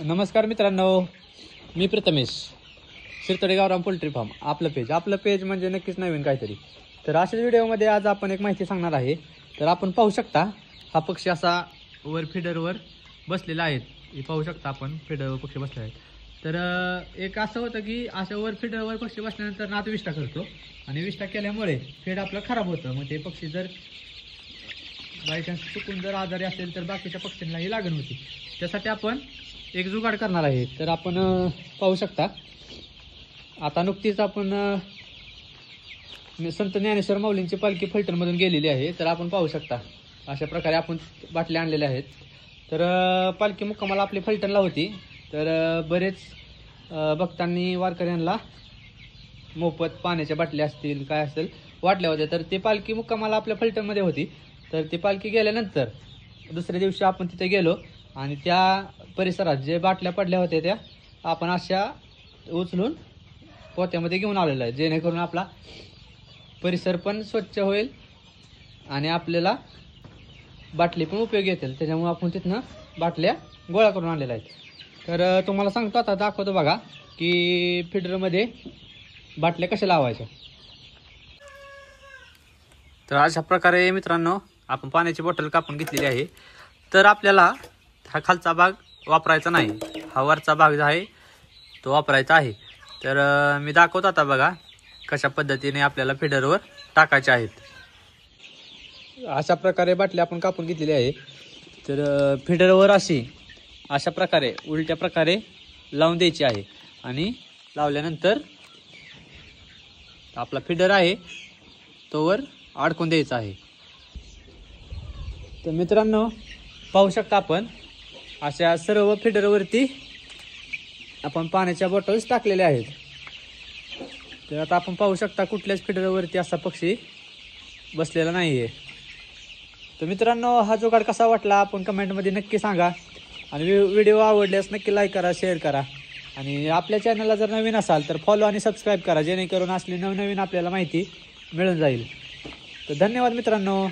नमस्कार मित्रांनो, मी Prathamesh, शिरतोडे गावराम poultry form. आपलं पेज म्हणजे नक्कीच नवीन काहीतरी. तर अशाच व्हिडिओमध्ये आज आपण एक माहिती सांगणार आहे. तर आपण पाहू शकता हा पक्षी असा वर फिडरवर बसलेला आहे. हे पाहू शकता आपण फिडरवर पक्षी बसले आहेत. तर एक असं होतं की अशा वर फिडरवर पक्षी बसल्यानंतर नात विष्ठा करतो आणि विष्ठा केल्यामुळे फीड आपलं खराब होतं. मग ते पक्षी जर बायचान्स चुकून जर आजारी असेल तर बाकीच्या पक्ष्यांनाही लागण होती. त्यासाठी आपण एक जुगाड करणार आहे. तर आपण पाहू शकता आता नुकतीच आपण संत ज्ञानेश्वर माऊलींची पालखी फलटणमधून गेलेली आहे. तर आपण पाहू शकता अशा प्रकारे आपण बाटल्या आणलेल्या आहेत. तर पालखी मुक्कामाला आपली फलटणला होती. तर बरेच भक्तांनी वारकऱ्यांना मोफत पाण्याच्या बाटल्या असतील काय असेल वाटल्या होत्या. तर ती पालखी मुक्कामाला आपल्या फलटणमध्ये होती. तर ती पालखी गेल्यानंतर दुसऱ्या दिवशी आपण तिथे गेलो आणि त्या परिसरात जे बाटल्या पडल्या होत्या त्या आपण अशा उचलून पोत्यामध्ये घेऊन आलेलो आहे, जेणेकरून आपला परिसर पण स्वच्छ होईल आणि आपल्याला बाटली पण उपयोगी येतील. त्याच्यामुळे आपण तिथनं बाटल्या गोळा करून आणलेल्या आहेत. तर तुम्हाला सांगतो, आता दाखवतो बघा की फिडरमध्ये बाटल्या कशा लावायच्या. तर अशा प्रकारे मित्रांनो आपण पाण्याची बॉटल कापून घेतलेली आहे. तर आपल्याला हा खालचा भाग वापरायचा नाही, हा वरचा भाग जो आहे तो वापरायचा आहे. तर मी दाखवतो आता बघा कशा पद्धतीने आपल्याला फिडरवर टाकायचे आहेत. अशा प्रकारे बाटली आपण कापून घेतलेली आहे. तर फिडरवर अशा प्रकारे उलट्या प्रकारे लावून द्यायची आहे आणि लावल्यानंतर आपला फिडर आहे तो वर अडकून द्यायचा आहे. तर मित्रांनो पाहू शकता आपण अशा सर्व फिडरवरती आपण पाण्याच्या बॉटल्स टाकलेल्या आहेत. तर आता आपण पाहू शकता कुठल्याच फिडरवरती असा पक्षी बसलेला नाही आहे. तर मित्रांनो हा जुगाड कसा वाटला आपण कमेंटमध्ये नक्की सांगा आणि व्हिडिओ आवडल्यास नक्की लाईक करा, शेअर करा आणि आपल्या चॅनलला जर नवीन असाल तर फॉलो आणि सबस्क्राईब करा, जेणेकरून असली नवनवीन आपल्याला माहिती मिळून जाईल. तर धन्यवाद मित्रांनो.